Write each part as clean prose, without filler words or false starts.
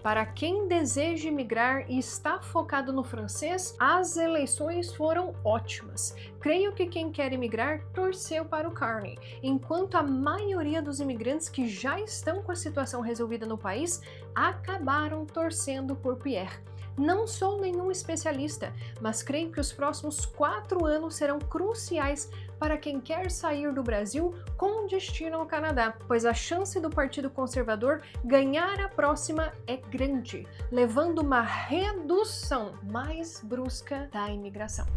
Para quem deseja migrar e está focado no francês, as eleições foram ótimas. Creio que quem quer emigrar torceu para o Carney, enquanto a maioria dos imigrantes que já estão com a situação resolvida no país acabaram torcendo por Pierre. Não sou nenhum especialista, mas creio que os próximos 4 anos serão cruciais para quem quer sair do Brasil com destino ao Canadá, pois a chance do Partido Conservador ganhar a próxima é grande, levando uma redução mais brusca da imigração.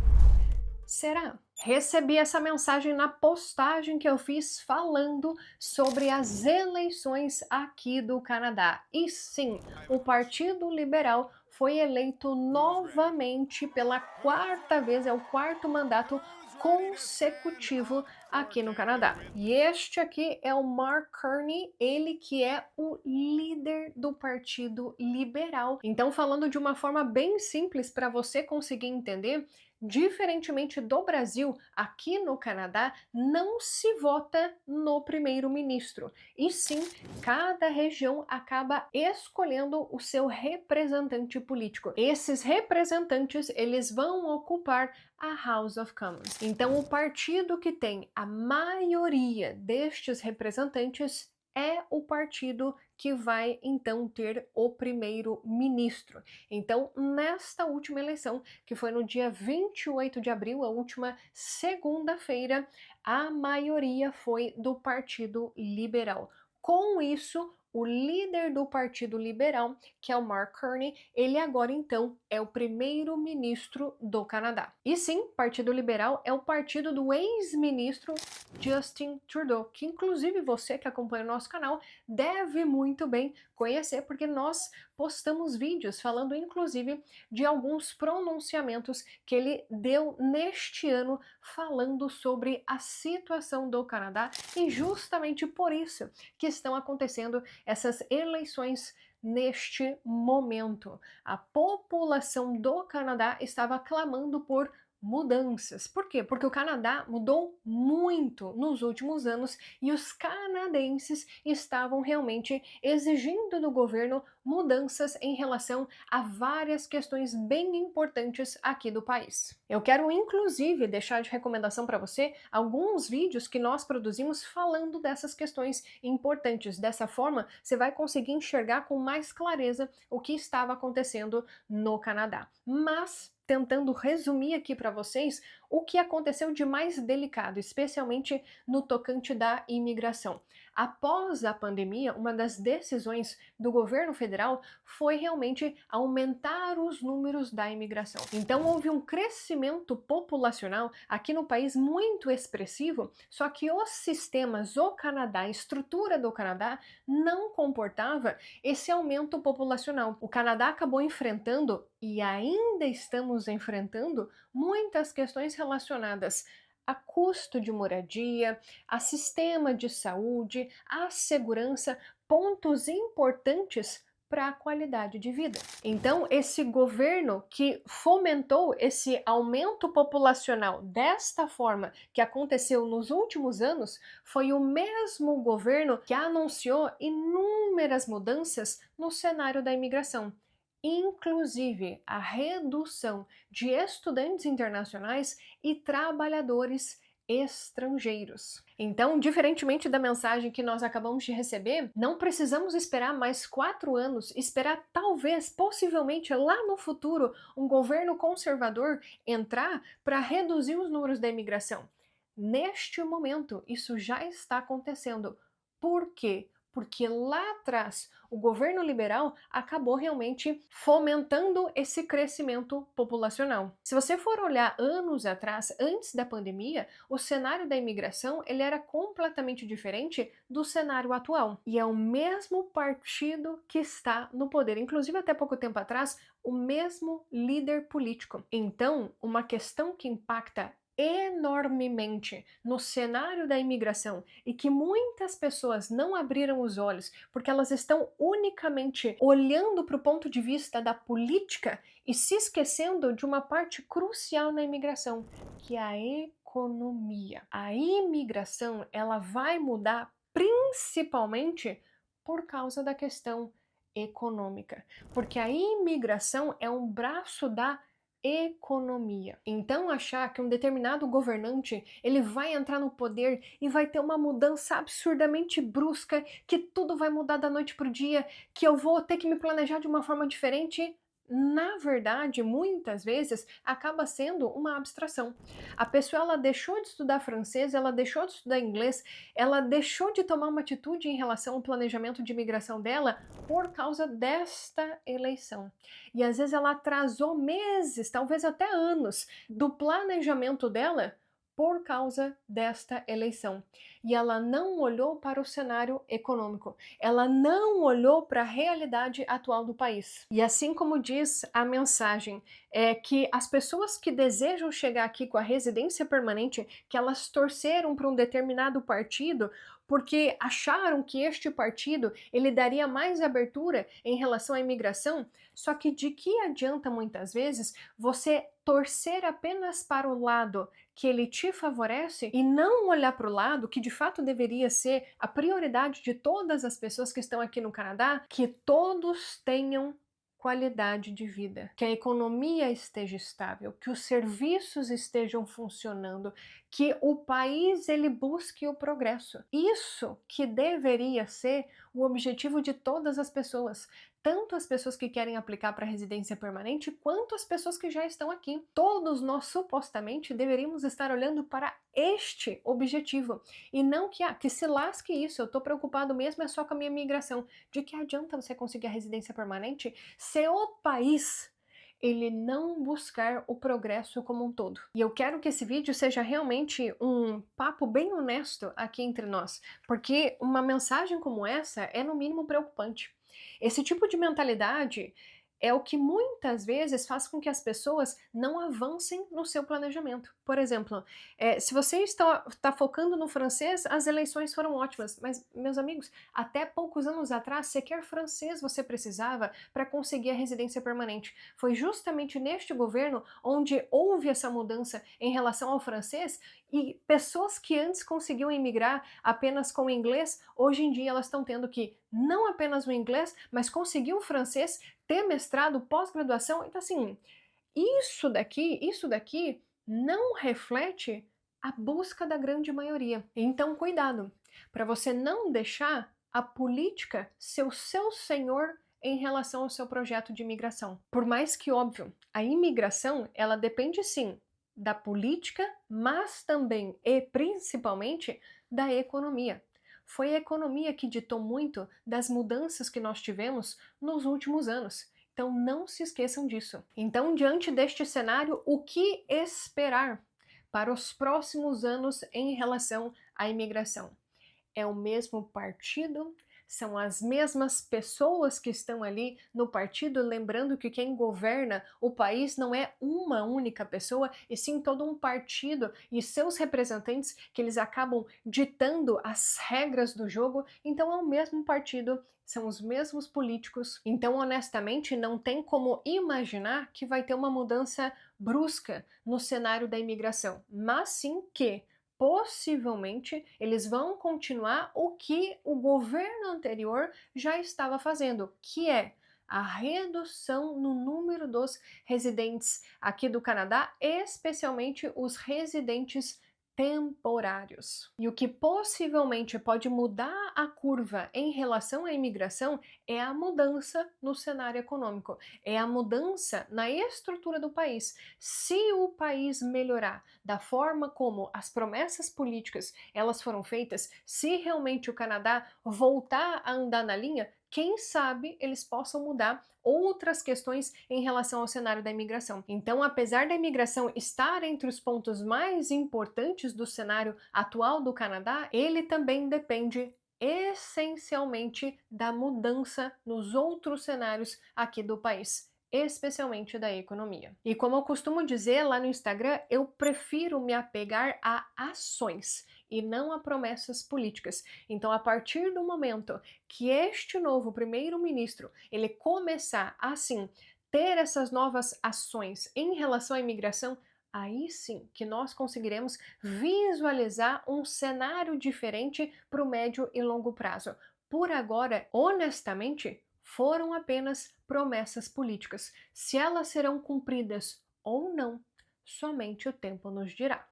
Será? Recebi essa mensagem na postagem que eu fiz falando sobre as eleições aqui do Canadá. E sim, o Partido Liberal foi eleito novamente pela 4ª vez, é o 4º mandato consecutivo aqui no Canadá. E este aqui é o Mark Carney, ele que é o líder do Partido Liberal. Então, falando de uma forma bem simples para você conseguir entender, diferentemente do Brasil, aqui no Canadá não se vota no primeiro-ministro, e sim, cada região acaba escolhendo o seu representante político. Esses representantes, eles vão ocupar a House of Commons. Então, o partido que tem a maioria destes representantes é o partido que vai então ter o primeiro-ministro. Então, nesta última eleição, que foi no dia 28 de abril, a última segunda-feira, a maioria foi do Partido Liberal. Com isso, o líder do Partido Liberal, que é o Mark Carney, ele agora então é o primeiro-ministro do Canadá. E sim, Partido Liberal é o partido do ex-ministro Justin Trudeau, que inclusive você que acompanha o nosso canal deve muito bem conhecer, porque nós postamos vídeos falando inclusive de alguns pronunciamentos que ele deu neste ano falando sobre a situação do Canadá, e justamente por isso que estão acontecendo essas eleições neste momento. A população do Canadá estava clamando por mudanças. Por quê? Porque o Canadá mudou muito nos últimos anos e os canadenses estavam realmente exigindo do governo mudanças em relação a várias questões bem importantes aqui do país. Eu quero inclusive deixar de recomendação para você alguns vídeos que nós produzimos falando dessas questões importantes. Dessa forma, você vai conseguir enxergar com mais clareza o que estava acontecendo no Canadá. Mas tentando resumir aqui para vocês o que aconteceu de mais delicado, especialmente no tocante da imigração. Após a pandemia, uma das decisões do governo federal foi realmente aumentar os números da imigração. Então houve um crescimento populacional aqui no país muito expressivo, só que os sistemas, o Canadá, a estrutura do Canadá não comportava esse aumento populacional. O Canadá acabou enfrentando, e ainda estamos enfrentando, muitas questões relacionadas a custo de moradia, a sistema de saúde, a segurança, pontos importantes para a qualidade de vida. Então, esse governo que fomentou esse aumento populacional desta forma que aconteceu nos últimos anos foi o mesmo governo que anunciou inúmeras mudanças no cenário da imigração, inclusive a redução de estudantes internacionais e trabalhadores estrangeiros. Então, diferentemente da mensagem que nós acabamos de receber, não precisamos esperar mais 4 anos, esperar talvez, possivelmente lá no futuro, um governo conservador entrar para reduzir os números da imigração. Neste momento, isso já está acontecendo. Por quê? Porque lá atrás o governo liberal acabou realmente fomentando esse crescimento populacional. Se você for olhar anos atrás, antes da pandemia, o cenário da imigração ele era completamente diferente do cenário atual. E é o mesmo partido que está no poder, inclusive até pouco tempo atrás, o mesmo líder político. Então, uma questão que impacta enormemente no cenário da imigração e que muitas pessoas não abriram os olhos porque elas estão unicamente olhando para o ponto de vista da política e se esquecendo de uma parte crucial na imigração, que é a economia. A imigração, ela vai mudar principalmente por causa da questão econômica, porque a imigração é um braço da economia. Então achar que um determinado governante ele vai entrar no poder e vai ter uma mudança absurdamente brusca, que tudo vai mudar da noite para o dia, que eu vou ter que me planejar de uma forma diferente, na verdade, muitas vezes acaba sendo uma abstração. A pessoa ela deixou de estudar francês, ela deixou de estudar inglês, ela deixou de tomar uma atitude em relação ao planejamento de imigração dela por causa desta eleição. E às vezes ela atrasou meses, talvez até anos, do planejamento dela por causa desta eleição. E ela não olhou para o cenário econômico, ela não olhou para a realidade atual do país. E assim como diz a mensagem, é que as pessoas que desejam chegar aqui com a residência permanente, que elas torceram para um determinado partido, porque acharam que este partido ele daria mais abertura em relação à imigração, só que de que adianta muitas vezes você torcer apenas para o lado que ele te favorece e não olhar para o lado que de fato deveria ser a prioridade de todas as pessoas que estão aqui no Canadá, que todos tenham qualidade de vida, que a economia esteja estável, que os serviços estejam funcionando, que o país ele busque o progresso. Isso que deveria ser o objetivo de todas as pessoas, tanto as pessoas que querem aplicar para residência permanente, quanto as pessoas que já estão aqui. Todos nós supostamente deveríamos estar olhando para este objetivo e não que se lasque isso, eu estou preocupado mesmo é só com a minha migração. De que adianta você conseguir a residência permanente se o país ele não buscar o progresso como um todo? E eu quero que esse vídeo seja realmente um papo bem honesto aqui entre nós, porque uma mensagem como essa é no mínimo preocupante. Esse tipo de mentalidade é o que muitas vezes faz com que as pessoas não avancem no seu planejamento. Por exemplo, se você está focando no francês, as eleições foram ótimas, mas, meus amigos, até poucos anos atrás, sequer francês você precisava para conseguir a residência permanente. Foi justamente neste governo onde houve essa mudança em relação ao francês e pessoas que antes conseguiam emigrar apenas com o inglês, hoje em dia elas estão tendo que não apenas o inglês, mas conseguir o francês, ter mestrado, pós-graduação. Então, assim, isso daqui não reflete a busca da grande maioria. Então, cuidado, para você não deixar a política ser o seu senhor em relação ao seu projeto de imigração. Por mais que, óbvio, a imigração, ela depende sim da política, mas também e principalmente da economia. Foi a economia que ditou muito das mudanças que nós tivemos nos últimos anos. Então não se esqueçam disso. Então, diante deste cenário, o que esperar para os próximos anos em relação à imigração? É o mesmo partido? São as mesmas pessoas que estão ali no partido, lembrando que quem governa o país não é uma única pessoa, e sim todo um partido e seus representantes que eles acabam ditando as regras do jogo. Então é o mesmo partido, são os mesmos políticos. Então, honestamente, não tem como imaginar que vai ter uma mudança brusca no cenário da imigração, mas sim que possivelmente eles vão continuar o que o governo anterior já estava fazendo, que é a redução no número dos residentes aqui do Canadá, especialmente os residentes temporários. E o que possivelmente pode mudar a curva em relação à imigração é a mudança no cenário econômico, é a mudança na estrutura do país. Se o país melhorar da forma como as promessas políticas elas foram feitas, se realmente o Canadá voltar a andar na linha, quem sabe eles possam mudar outras questões em relação ao cenário da imigração. Então, apesar da imigração estar entre os pontos mais importantes do cenário atual do Canadá, ele também depende essencialmente da mudança nos outros cenários aqui do país, especialmente da economia. E como eu costumo dizer lá no Instagram, eu prefiro me apegar a ações e não a promessas políticas. Então, a partir do momento que este novo primeiro-ministro ele começar a, assim, ter essas novas ações em relação à imigração, aí sim que nós conseguiremos visualizar um cenário diferente para o médio e longo prazo. Por agora, honestamente, foram apenas promessas políticas. Se elas serão cumpridas ou não, somente o tempo nos dirá.